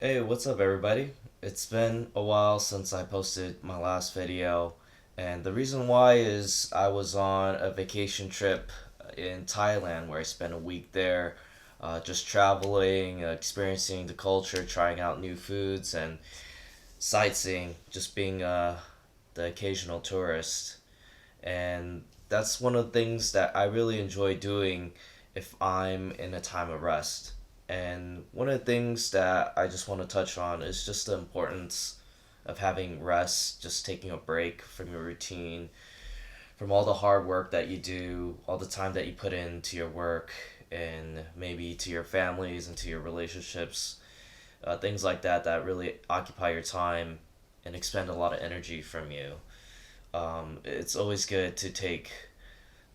Hey, what's up, everybody? It's been a while since I posted my last video, and the reason why is I was on a vacation trip in Thailand where I spent a week there, just traveling, experiencing the culture, trying out new foods, and sightseeing, just being the occasional tourist. And that's one of the things that I really enjoy doing if I'm in a time of rest. And one of the things that I just want to touch on is just the importance of having rest, just taking a break from your routine, from all the hard work that you do, all the time that you put into your work, and maybe to your families and to your relationships, things like that that really occupy your time and expend a lot of energy from you. It's always good to take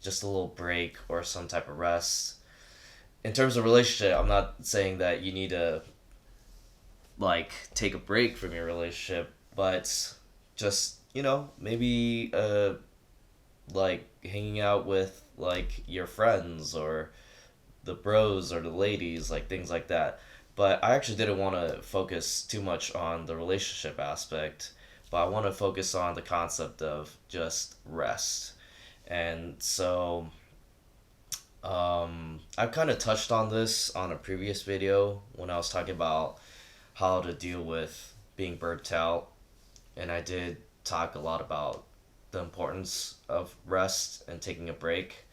just a little break or some type of rest. In terms of relationship, I'm not saying that you need to take a break from your relationship, but just maybe hanging out with your friends or the bros or the ladies, like things like that. But I actually didn't want to focus too much on the relationship aspect, but I want to focus on the concept of just rest. And so I've kind of touched on this on a previous video when I was talking about how to deal with being burnt out, and I did talk a lot about the importance of rest and taking a break.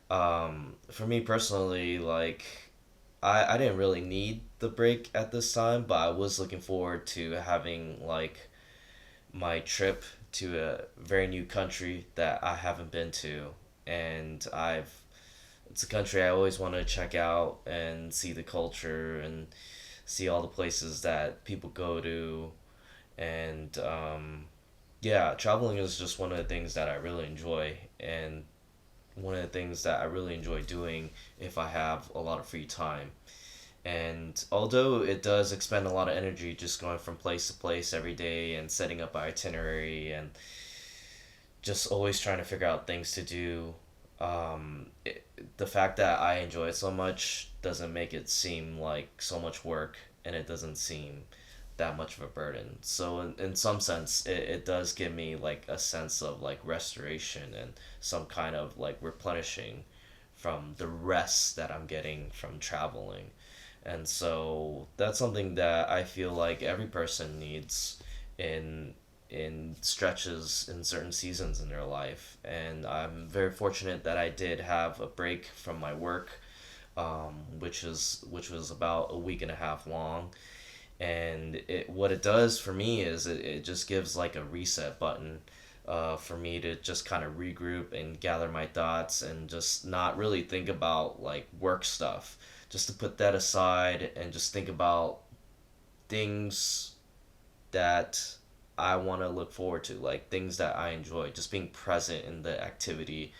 For me personally, I didn't really need the break at this time, but I was looking forward to having my trip to a very new country that I haven't been to, and I've it's a country I always want to check out and see the culture and see all the places that people go to, and yeah, traveling is just one of the things that I really enjoy, and one of the things that I really enjoy doing if I have a lot of free time. And although it does expend a lot of energy just going from place to place every day and setting up an itinerary and just always trying to figure out things to do, the fact that I enjoy it so much doesn't make it seem like so much work, and it doesn't seem that much of a burden. So in some sense, it does give me like a sense of like restoration and some kind of like replenishing from the rest that I'm getting from traveling. And so that's something that I feel like every person needs in stretches in certain seasons in their life. And I'm very fortunate that I did have a break from my work, which was about a week and a half long. And what it does for me is it just gives like a reset button, for me to just kind of regroup and gather my thoughts and just not really think about like work stuff, just to put that aside and just think about things that I want to look forward to, like things that I enjoy, just being present in the activity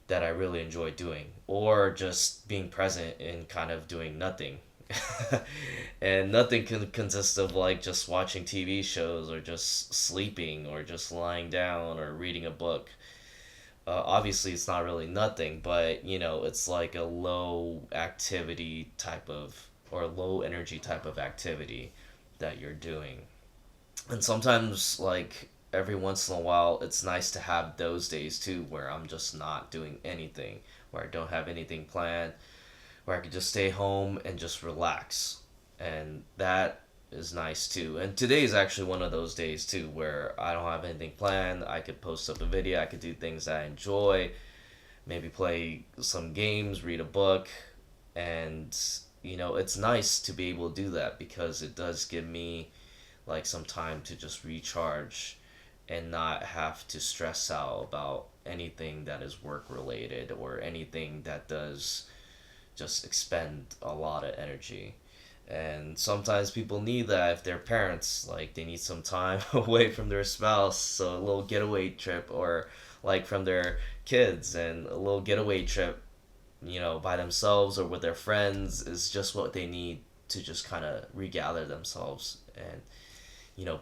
that I really enjoy doing, or just being present in kind of doing nothing. And nothing can consist of like just watching TV shows or just sleeping or just lying down or reading a book. Obviously, it's not really nothing, but it's like a low activity type of, or low energy type of activity that you're doing. And sometimes, like every once in a while, it's nice to have those days too where I'm just not doing anything, where I don't have anything planned, where I could just stay home and just relax. And that is nice too. And today is actually one of those days too where I don't have anything planned. I could post up a video, I could do things that I enjoy, maybe play some games, read a book, and it's nice to be able to do that because it does give me like some time to just recharge and not have to stress out about anything that is work related or anything that does just expend a lot of energy. And sometimes people need that if they're parents, like they need some time away from their spouse, so a little getaway trip, or like from their kids, and a little getaway trip, by themselves or with their friends is just what they need to just kind of regather themselves and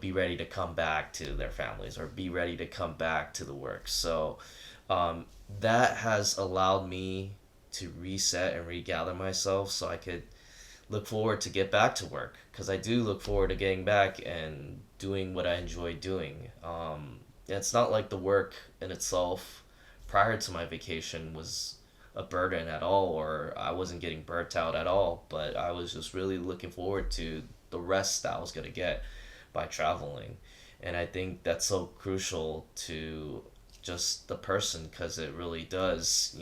be ready to come back to their families or be ready to come back to the work. So um, that has allowed me to reset and regather myself so I could look forward to get back to work, because I do look forward to getting back and doing what I enjoy doing. It's not like the work in itself prior to my vacation was a burden at all, or I wasn't getting burnt out at all, but I was just really looking forward to the rest that I was going to get by traveling. And I think that's so crucial to just the person, because it really does,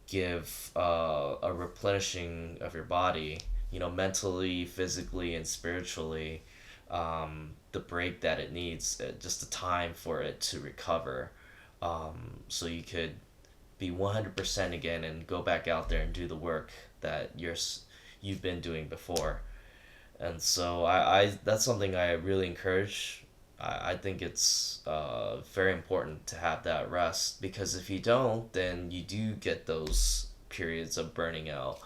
give a replenishing of your body, mentally, physically, and spiritually, the break that it needs, just the time for it to recover, so you could be 100% again and go back out there and do the work that you've been doing before. And so I that's something I really encourage. I think it's very important to have that rest, because if you don't, then you do get those periods of burning out.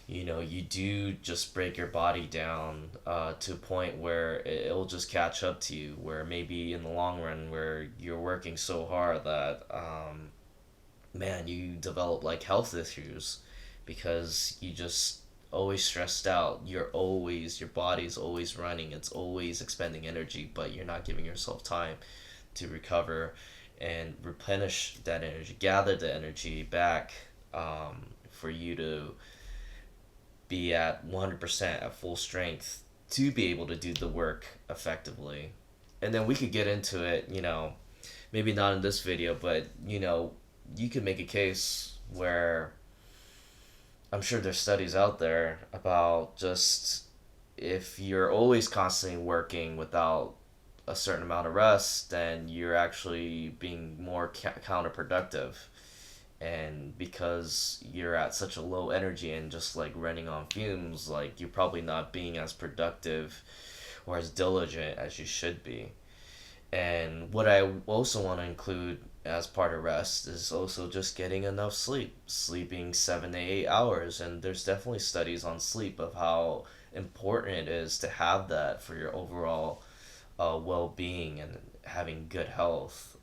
You do just break your body down to a point where it'll just catch up to you, where maybe in the long run, where you're working so hard that, man, you develop like health issues, because you just always stressed out. Your body's always running, it's always expending energy, but you're not giving yourself time to recover and replenish that energy, gather the energy back, for you to be at 100% at full strength to be able to do the work effectively. And then we could get into it, maybe not in this video, but you could make a case where I'm sure there's studies out there about just if you're always constantly working without a certain amount of rest, then you're actually being more counterproductive. And because you're at such a low energy and just like running on fumes, like you're probably not being as productive or as diligent as you should be. And what I also want to include as part of rest is also just getting enough sleep, sleeping 7 to 8 hours. And there's definitely studies on sleep of how important it is to have that for your overall well being and having good health.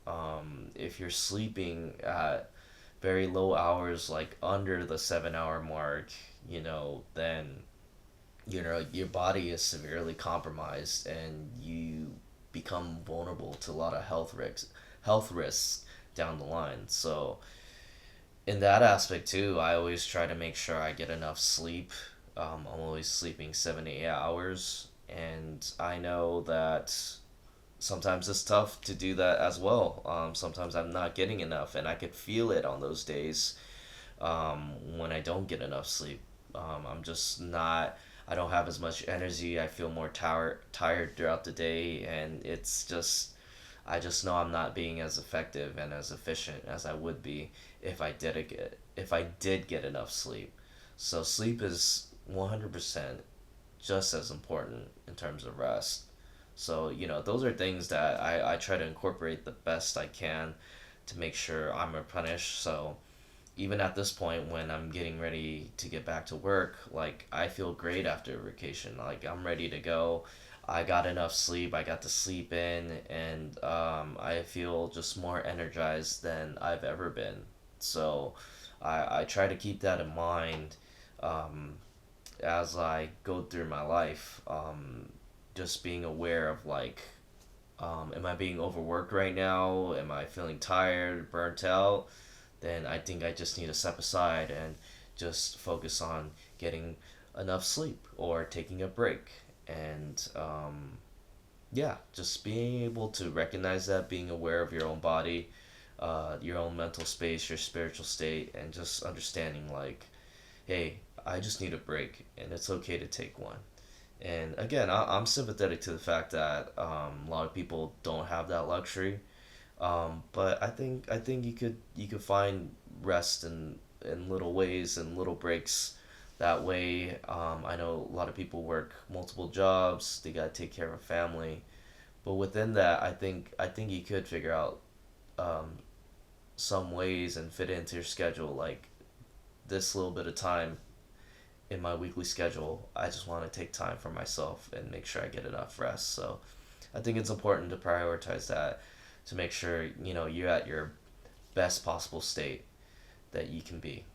If you're sleeping at very low hours, like under the 7 hour mark, then your body is severely compromised, and you become vulnerable to a lot of health risks down the line. So in that aspect too, I always try to make sure I get enough sleep. I'm always sleeping 7 to 8 hours, and I know that sometimes it's tough to do that as well. Sometimes I'm not getting enough, and I could feel it on those days, when I don't get enough sleep. I'm just not. I don't have as much energy. I feel more tired throughout the day, and it's just. I just know I'm not being as effective and as efficient as I would be if I did get enough sleep. So sleep is 100% just as important in terms of rest. So, those are things that I try to incorporate the best I can to make sure I'm replenished. So, even at this point, when I'm getting ready to get back to work, like, I feel great after a vacation. Like, I'm ready to go. I got enough sleep. I got to sleep in, and I feel just more energized than I've ever been. So, I try to keep that in mind, as I go through my life. Just being aware of, like, am I being overworked right now? Am I feeling tired, burnt out? Then I think I just need to step aside and just focus on getting enough sleep or taking a break. And yeah, just being able to recognize that, being aware of your own body, your own mental space, your spiritual state, and just understanding, like, hey, I just need a break, and it's okay to take one. And again, I'm sympathetic to the fact that, a lot of people don't have that luxury. But I think you could find rest in little ways and little breaks. That way, I know a lot of people work multiple jobs. They gotta take care of a family, but within that, I think you could figure out, um, some ways and fit it into your schedule. Like, this little bit of time in my weekly schedule, I just want to take time for myself and make sure I get enough rest. So I think it's important to prioritize that, to make sure you're at your best possible state that you can be.